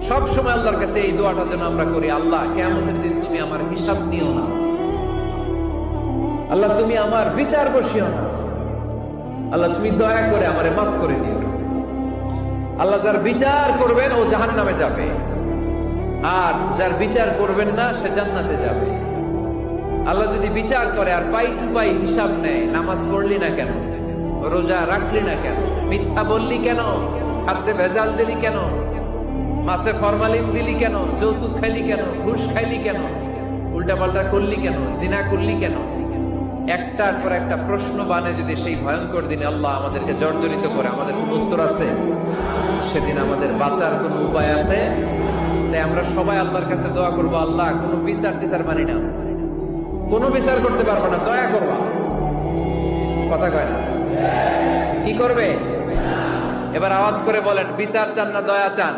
সব সময় আল্লাহর কাছে এই দোয়াটা যেন আমরা করি, আল্লাহ কিয়ামতের দিন তুমি আমার হিসাব নিও না, আল্লাহ তুমি আমার বিচার বসিও না, আল্লাহ তুমি দয়া করে আমারে মাফ করে দিও। আল্লাহ যার বিচার করবেন ও জাহান্নামে যাবে, আর যার বিচার করবেন না সে জান্নাতে যাবে। আল্লাহ যদি বিচার করে আর পাই টু পাই হিসাব নেয়, নামাজ পড়লি না কেন, রোজা রাখলি না কেন, মিথ্যা বললি কেন, খাদ্যে ভেজাল দিলি কেন, মাছে ফরমালিন দিলি কেন, যৌতুক খাইলি কেন, ঘুষ খাইলি কেন, উল্টাপাল্টা করলি কেন, জিনা করলি কেন, একটার পর একটা প্রশ্ন বানে যদি সেই ভয়ঙ্কর দিনে আল্লাহ আমাদেরকে জর্জরিত করে, আমাদের কোন উত্তর আছে? সেদিন আমাদের বাঁচার কোন উপায় আছে? তাই আমরা সবাই আল্লাহর কাছে দোয়া করবো, আল্লাহ কোনো বিচার টিচার মানি না, কোনো বিচার করতে পারবো না, দয়া করবা। কথা কয় না? কি করবে? এবার আওয়াজ করে বলেন, বিচার চান না দয়া চান?